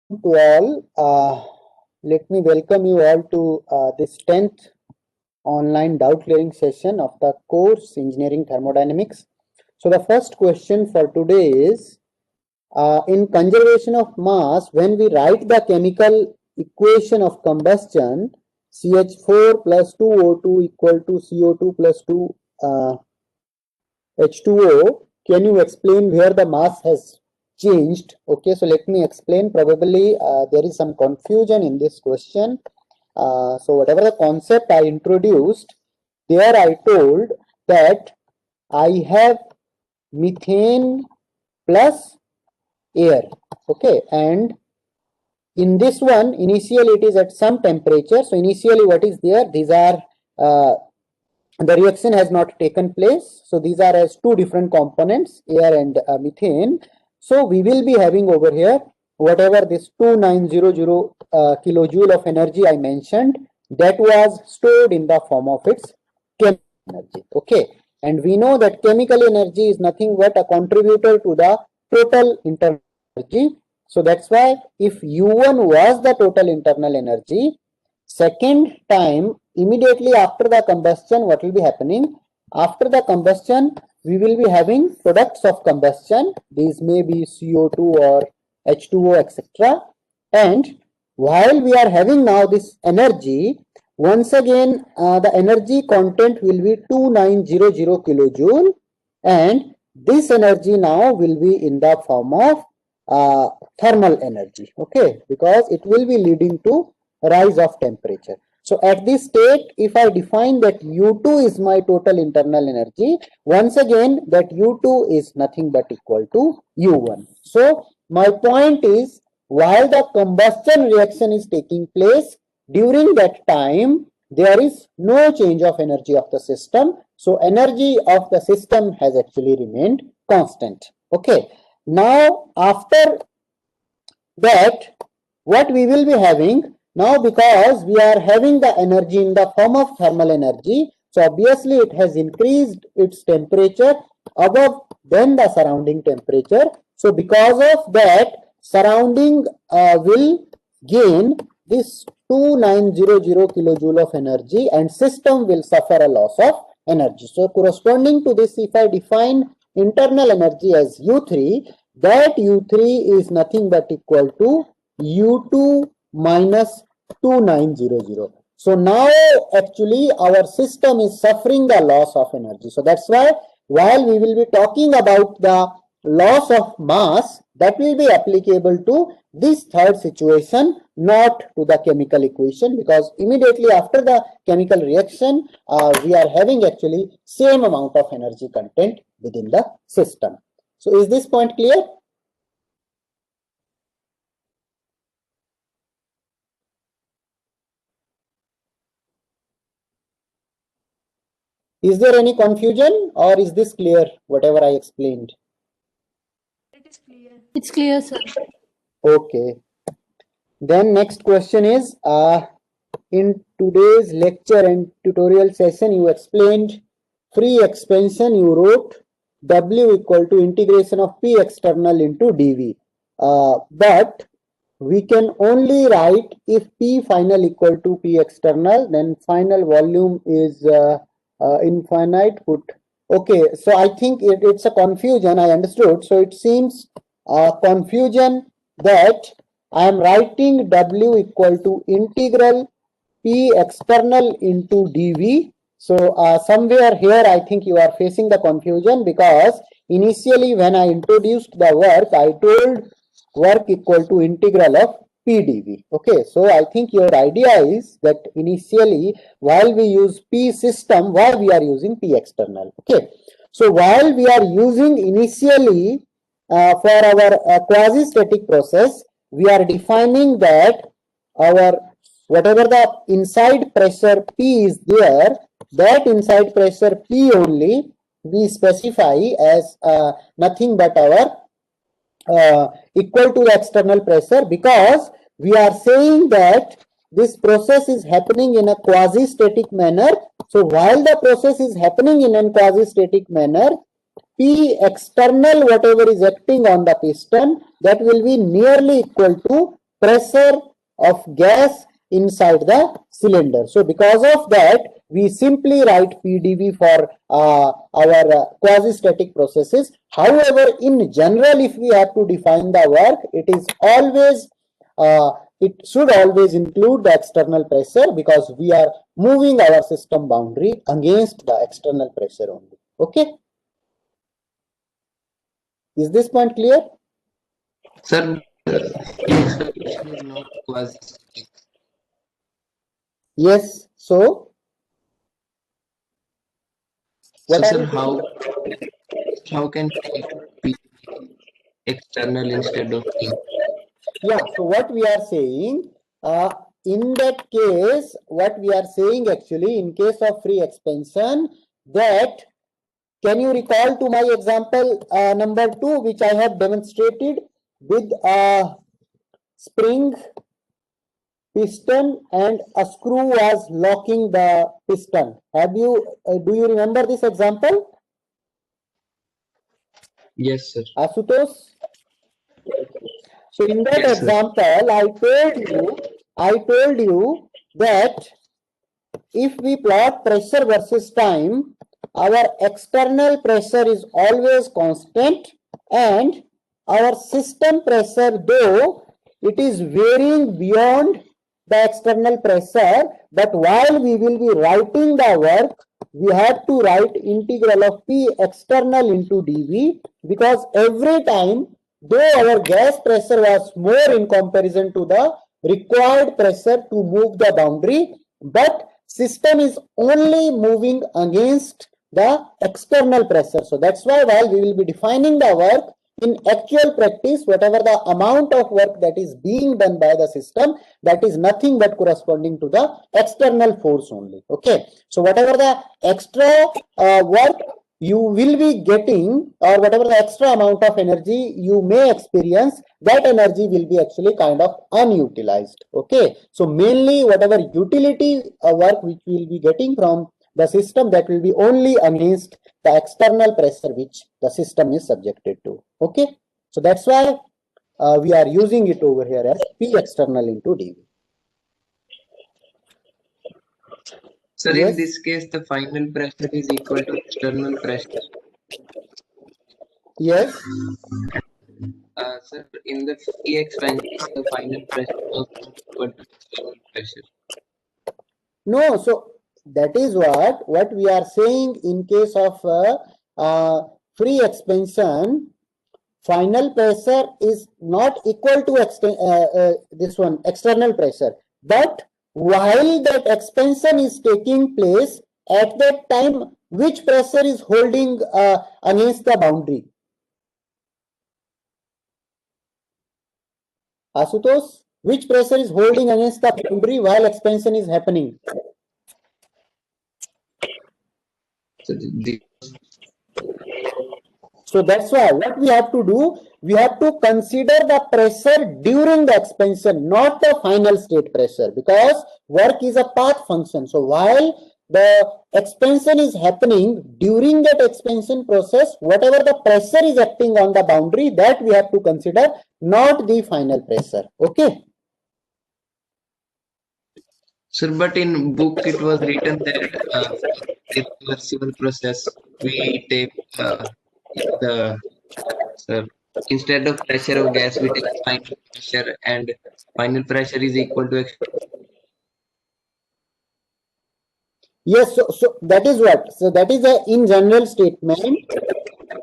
To all, let me welcome you all to this 10th online doubt clearing session of the course Engineering Thermodynamics. So the first question for today is, in conservation of mass, when we write the chemical equation of combustion, CH4 plus 2O2 equal to CO2 plus 2 H2O, can you explain where the mass has changed? Okay, so let me explain. Probably there is some confusion in this question. So whatever the concept I introduced, there I told that I have methane plus air. Okay, and in this one, initially it is at some temperature. So initially what is there? These are the reaction has not taken place. So these are as two different components, air and methane. So we will be having over here whatever this 2900 kilojoule of energy I mentioned, that was stored in the form of its chemical energy. Okay, and we know that chemical energy is nothing but a contributor to the total internal energy. So that's why if U1 was the total internal energy, second time immediately after the combustion, what will be happening? After the combustion, we will be having products of combustion. These may be CO2 or H2O, etc. And while we are having now this energy, once again the energy content will be 2900 kilojoule, and this energy now will be in the form of thermal energy. Okay, because it will be leading to rise of temperature. So at this state, if I define that U2 is my total internal energy, once again that U2 is nothing but equal to U1. So my point is, while the combustion reaction is taking place, during that time, there is no change of energy of the system. So energy of the system has actually remained constant. Okay. Now after that, what we will be having now, because we are having the energy in the form of thermal energy, so obviously it has increased its temperature above than the surrounding temperature. So because of that, surrounding will gain this 2900 kilojoule of energy, and system will suffer a loss of energy. So corresponding to this, if I define internal energy as U3, that U3 is nothing but equal to U2 minus 2900. So now actually our system is suffering the loss of energy. So that's why while we will be talking about the loss of mass, that will be applicable to this third situation, not to the chemical equation, because immediately after the chemical reaction, we are having actually same amount of energy content within the system. So is this point clear? Is there any confusion, or is this clear, whatever I explained? It is clear. It's clear, sir. Okay. Then next question is, in today's lecture and tutorial session, you explained free expansion. You wrote W equal to integration of P external into dV. But we can only write if P final equal to P external, then final volume is infinite. Put okay. So I think it's a confusion. I understood. So it seems confusion that I am writing W equal to integral P external into dV. So somewhere here I think you are facing the confusion, because initially when I introduced the work, I told work equal to integral of P dV. Okay, so I think your idea is that initially while we use P system, why we are using P external. Okay, so while we are using initially for our quasi-static process, we are defining that our whatever the inside pressure P is there, that inside pressure P only we specify as nothing but our equal to the external pressure, because we are saying that this process is happening in a quasi-static manner. So while the process is happening in a quasi-static manner, P external, whatever is acting on the piston, that will be nearly equal to pressure of gas inside the cylinder. So because of that, we simply write PdV for our quasi-static processes. However, in general, if we have to define the work, it should always include the external pressure, because we are moving our system boundary against the external pressure only. Okay. Is this point clear? Sir, expectation is not quasi-static. Yes. So, So, what are sir, you how can it be external instead of internal? Yeah, so what we are saying, in that case, what we are saying actually, in case of free expansion, that, can you recall to my example number 2, which I have demonstrated with a spring, piston, and a screw was locking the piston. Do you remember this example, Yes, sir. Asutosh? So in that Yes, sir. example, I told you that if we plot pressure versus time, our external pressure is always constant, and our system pressure, though it is varying beyond the external pressure, but while we will be writing the work, we have to write integral of P external into dV, because every time, though our gas pressure was more in comparison to the required pressure to move the boundary, but system is only moving against the external pressure. So that's why while we will be defining the work, in actual practice, whatever the amount of work that is being done by the system, that is nothing but corresponding to the external force only. Okay. So whatever the extra work you will be getting, or whatever the extra amount of energy you may experience, that energy will be actually kind of unutilized. Okay. So mainly whatever utility work which we will be getting from the system, that will be only against the external pressure which the system is subjected to. Okay. So that's why we are using it over here as P external into dV. Sir, Yes. in this case, the final pressure is equal to external pressure. Yes. Sir, in the free expansion, the final pressure was not equal to external pressure. No, so that is what we are saying in case of free expansion. Final pressure is not equal to this one external pressure, but while that expansion is taking place, at that time, which pressure is holding against the boundary? Asutosh, which pressure is holding against the boundary while expansion is happening? So that's why what we have to do, we have to consider the pressure during the expansion, not the final state pressure, because work is a path function. So while the expansion is happening, during that expansion process, whatever the pressure is acting on the boundary, that we have to consider, not the final pressure. Okay. Sir, but in book it was written that reversible process we take instead of pressure of gas we take final pressure, and final pressure is equal to Yes, so that is what. So that is a in general statement.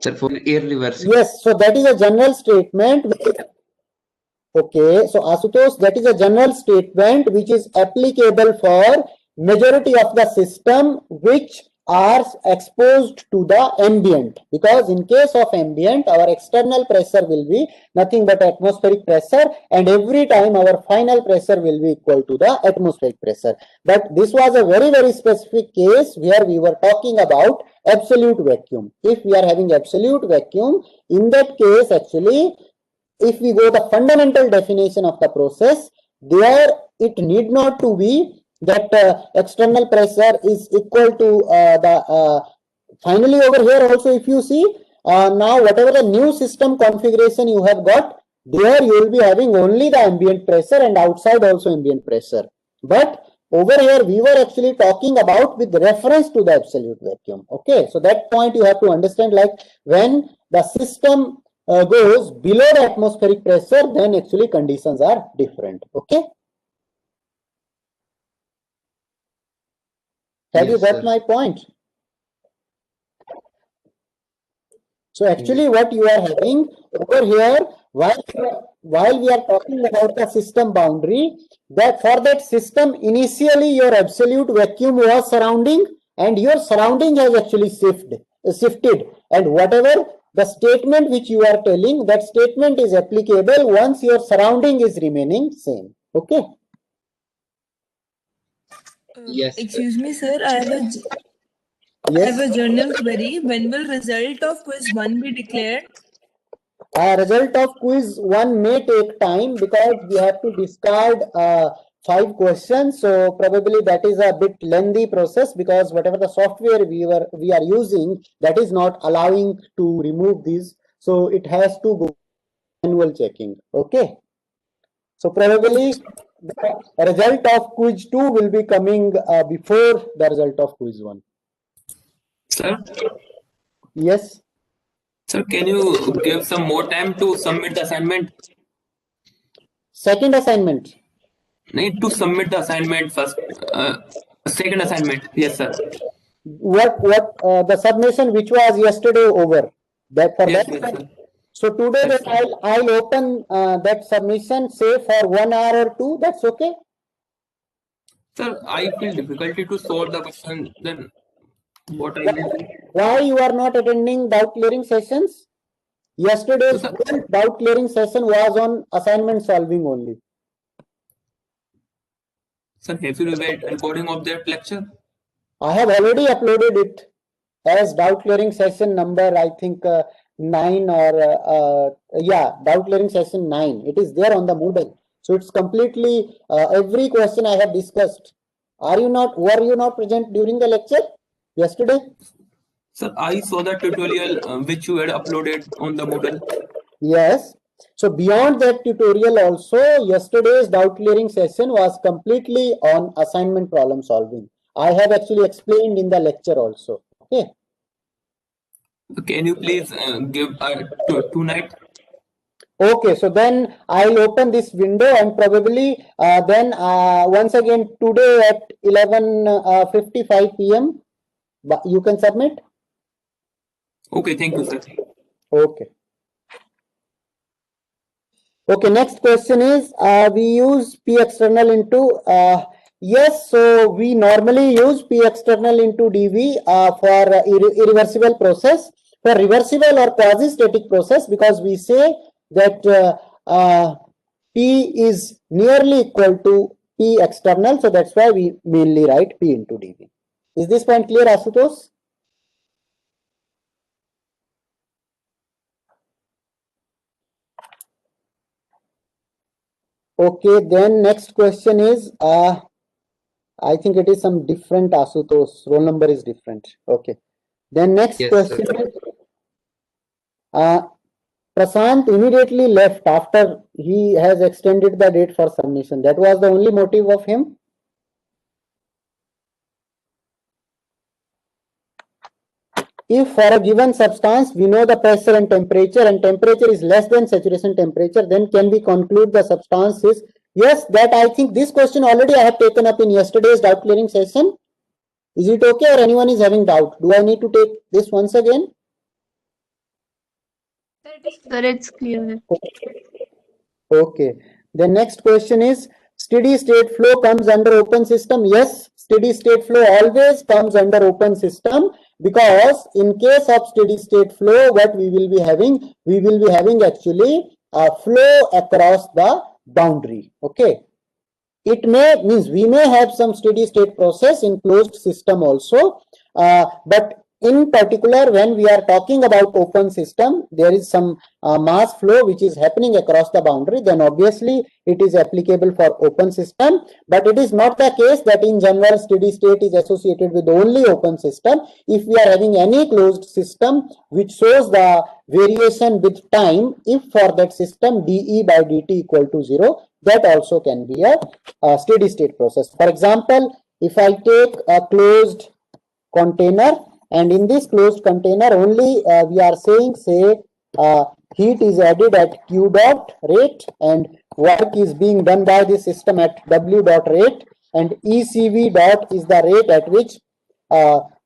sir for irreversible. Yes, so that is a general statement. Okay, so Asutosh, that is a general statement which is applicable for majority of the system which are exposed to the ambient, because in case of ambient, our external pressure will be nothing but atmospheric pressure, and every time our final pressure will be equal to the atmospheric pressure. But this was a very specific case where we were talking about absolute vacuum. If we are having absolute vacuum, in that case actually, if we go the fundamental definition of the process, there it need not to be that external pressure is equal to finally over here also, if you see now whatever the new system configuration you have got, There you will be having only the ambient pressure and outside also ambient pressure. But over here we were actually talking about with reference to the absolute vacuum. Okay, so that point you have to understand, like when the system goes below the atmospheric pressure, then actually conditions are different. Okay, have you Yes, got sir. my point? So actually what you are having over here, while we are talking about the system boundary, that for that system initially your absolute vacuum was surrounding and your surrounding has actually shifted, and whatever the statement which you are telling, that statement is applicable once your surrounding is remaining same. Okay. Yes, sir. Excuse me, sir. I Yes. have a journal query. When will result of quiz 1 be declared? Result of quiz 1 may take time because we have to discard 5 questions. So probably that is a bit lengthy process, because whatever the software we are using, that is not allowing to remove these. So it has to go manual checking. Okay. So probably the result of quiz 2 will be coming before the result of quiz 1. Sir, Yes. sir, can you give some more time to submit the assignment? Second assignment. Need to submit the assignment first. Second assignment. Yes, sir. What the submission which was yesterday over, that for Yes, that. yes, sir. So today Yes, then I'll open that submission, say for 1 hour or 2. That's okay. Sir, I feel difficulty to solve the question. Then what I will do? Why you are not attending doubt clearing sessions? Yesterday's Sir, whole doubt clearing session was on assignment solving only. sir, have you read recording of that lecture? I have already uploaded it as doubt clearing session number, I think 9 or yeah, doubt clearing session 9. It is there on the Moodle. So it's completely every question I have discussed. Were you not present during the lecture yesterday? Sir, I saw the tutorial which you had uploaded on the Moodle. Yes. So beyond that tutorial also, yesterday's doubt clearing session was completely on assignment problem solving. I have actually explained in the lecture also. Okay. Can you please give tonight? Okay, so then I'll open this window and probably then once again today at 11:55 p.m. you can submit. Okay, thank you, sir. Okay. Okay, next question is we use P external into yes, so we normally use P external into dV for irreversible process, for reversible or quasi-static process, because we say that P is nearly equal to P external, so that's why we mainly write P into dV. Is this point clear, Asutosh? Okay, then next question is, I think it is some different Asutosh, roll number is different. Okay. Then next Yes, question sir. is, Prashant immediately left after he has extended the date for submission. That was the only motive of him. If for a given substance we know the pressure and temperature is less than saturation temperature, then can we conclude the substance is, yes, that I think this question already I have taken up in yesterday's doubt clearing session. Is it okay, or anyone is having doubt? Do I need to take this once again? Sir, it's clear. Okay. The next question is, steady state flow comes under open system. Yes, steady state flow always comes under open system, because in case of steady state flow, what we will be having actually a flow across the boundary. Okay. It means we may have some steady state process in closed system also, but in particular, when we are talking about open system, there is some mass flow which is happening across the boundary, then obviously it is applicable for open system. But it is not the case that in general steady state is associated with only open system. If we are having any closed system which shows the variation with time, if for that system dE by dt equal to 0, that also can be a steady state process. For example, if I take a closed container, and in this closed container only we are saying, say, heat is added at Q dot rate and work is being done by the system at W dot rate, and ECV dot is the rate at which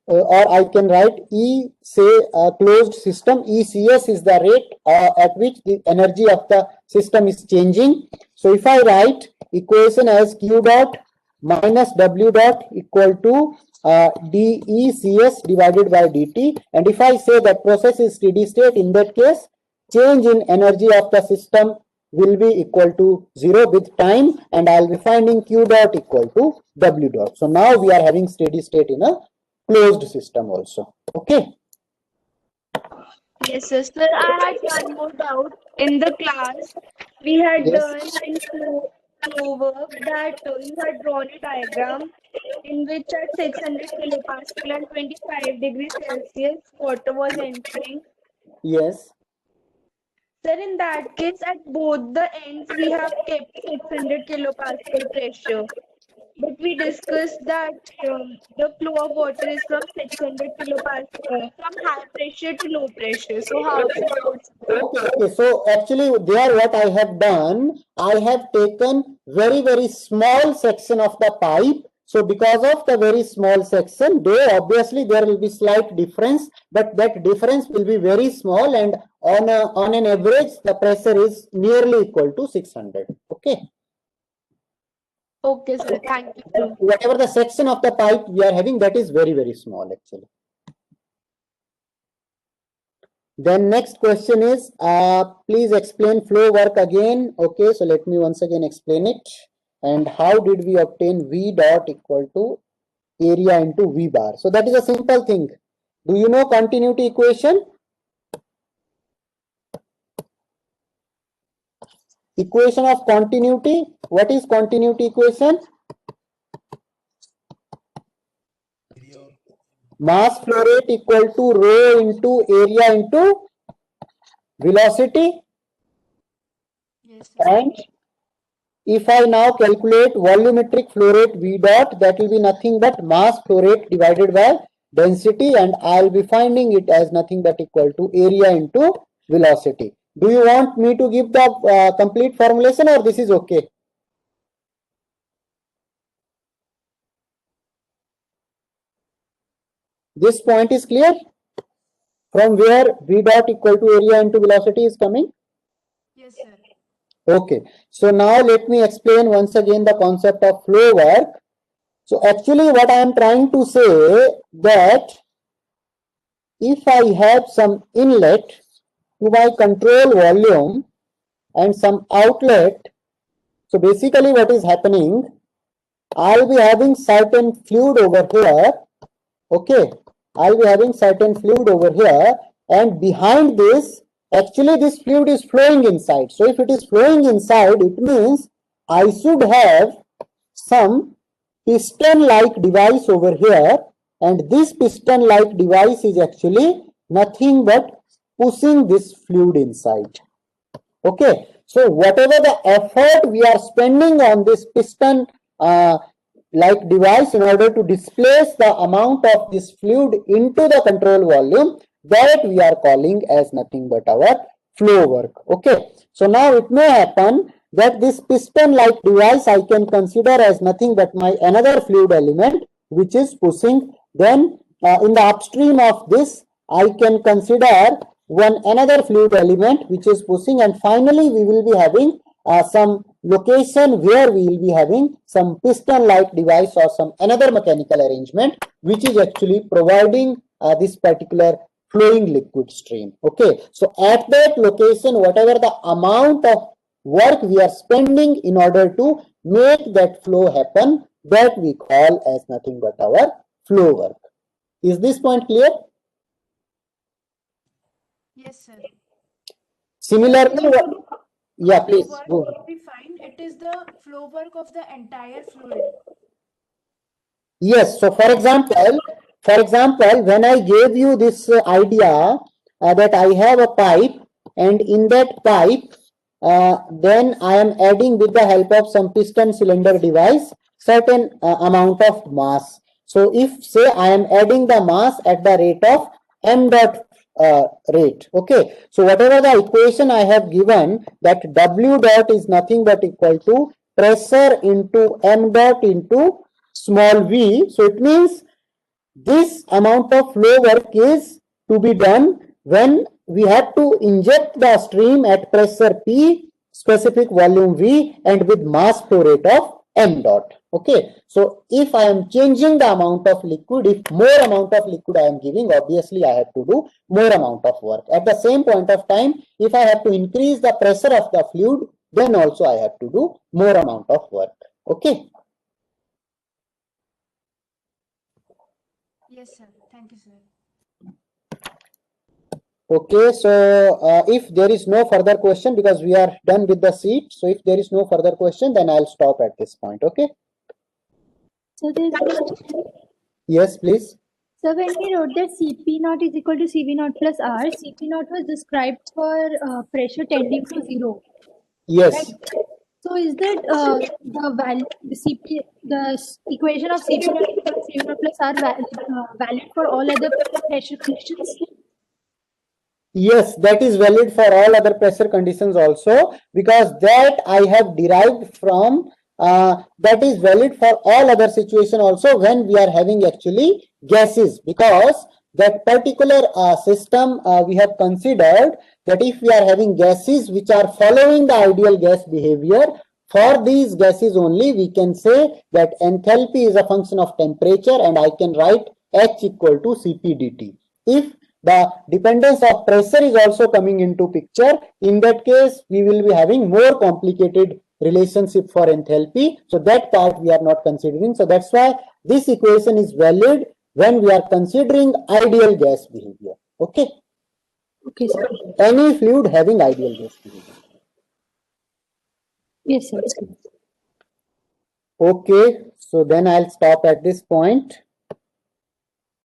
or I can write E, say, closed system, ECS is the rate at which the energy of the system is changing. So if I write equation as Q dot minus W dot equal to dECS divided by dt, and if I say that process is steady state, in that case change in energy of the system will be equal to 0 with time, and I'll be finding Q dot equal to W dot. So now we are having steady state in a closed system also. Okay. Yes, sir. Sir, I had one more doubt. In the class, we had Yes. done in flow work that you had drawn a diagram in which at 600 kilopascal and 25 degrees Celsius, water was entering. Yes. Sir, in that case, at both the ends, we have kept 600 kilopascal pressure. But we discussed that the flow of water is from 600 kilopascal, from high pressure to low pressure. So how is it possible? Okay, so actually there what I have done, I have taken very small section of the pipe. So because of the very small section, there obviously there will be slight difference, but that difference will be very small, and on an average the pressure is nearly equal to 600. Okay. Okay, sir. Thank you, sir. Whatever the section of the pipe we are having, that is very small actually. Then next question is, please explain flow work again. Okay, so let me once again explain it. And how did we obtain V dot equal to area into V bar? So that is a simple thing. Do you know continuity equation? Equation of continuity. What is continuity equation? Mass flow rate equal to rho into area into velocity. Yes, And if I now calculate volumetric flow rate V dot, that will be nothing but mass flow rate divided by density, and I'll be finding it as nothing but equal to area into velocity. Do you want me to give the complete formulation, or this is okay? This point is clear? From where V dot equal to area into velocity is coming? Yes, sir. Okay, so now let me explain once again the concept of flow work. So actually what I am trying to say that if I have some inlet to my control volume and some outlet, so basically what is happening, I'll be having certain fluid over here. Okay, I'll be having certain fluid over here, and behind this, actually this fluid is flowing inside. So if it is flowing inside, it means I should have some piston-like device over here, and this piston-like device is actually nothing but pushing this fluid inside. Okay, so whatever the effort we are spending on this piston like device in order to displace the amount of this fluid into the control volume, that we are calling as nothing but our flow work. Okay, so now it may happen that this piston like device I can consider as nothing but my another fluid element which is pushing. Then in the upstream of this I can consider one another fluid element which is pushing, and finally we will be having some location where we will be having some piston like device or some another mechanical arrangement which is actually providing this particular flowing liquid stream. Okay, so at that location, whatever the amount of work we are spending in order to make that flow happen, that we call as nothing but our flow work. Is this point clear? Yes, sir. Similarly, yeah, please Flow go. work we find it is the flow work of the entire fluid. Yes. So, for example, when I gave you this idea that I have a pipe, and in that pipe, then I am adding with the help of some piston cylinder device certain amount of mass. So, if say I am adding the mass at the rate of m dot rate, okay. So, whatever the equation I have given, that W dot is nothing but equal to pressure into m dot into small v. So it means this amount of flow work is to be done when we have to inject the stream at pressure P, specific volume V, and with mass flow rate of m dot. Okay, so if I am changing the amount of liquid, if more amount of liquid I am giving, obviously I have to do more amount of work. At the same point of time, if I have to increase the pressure of the fluid, then also I have to do more amount of work. Okay. Yes, sir. Thank you, sir. Okay, so if there is no further question, because we are done with the seat, so if there is no further question, then I'll stop at this point. Okay. So there's Yes, please. so when we wrote that Cp naught is equal to Cv naught plus R, Cp naught was described for pressure tending to 0. Yes. So is that the value the Cp the equation of Cp naught equal to Cv naught plus R valid for all other pressure conditions? Yes, that is valid for all other pressure conditions also, because that I have derived from that is valid for all other situation also when we are having actually gases, because that particular system we have considered that if we are having gases which are following the ideal gas behavior, for these gases only we can say that enthalpy is a function of temperature, and I can write H equal to Cp dt. If the dependence of pressure is also coming into picture, in that case we will be having more complicated relationship for enthalpy, so that part we are not considering. So that's why this equation is valid when we are considering ideal gas behavior. Okay. Okay, sir. Any fluid having ideal gas behavior. Yes, sir. Okay, so then I'll stop at this point.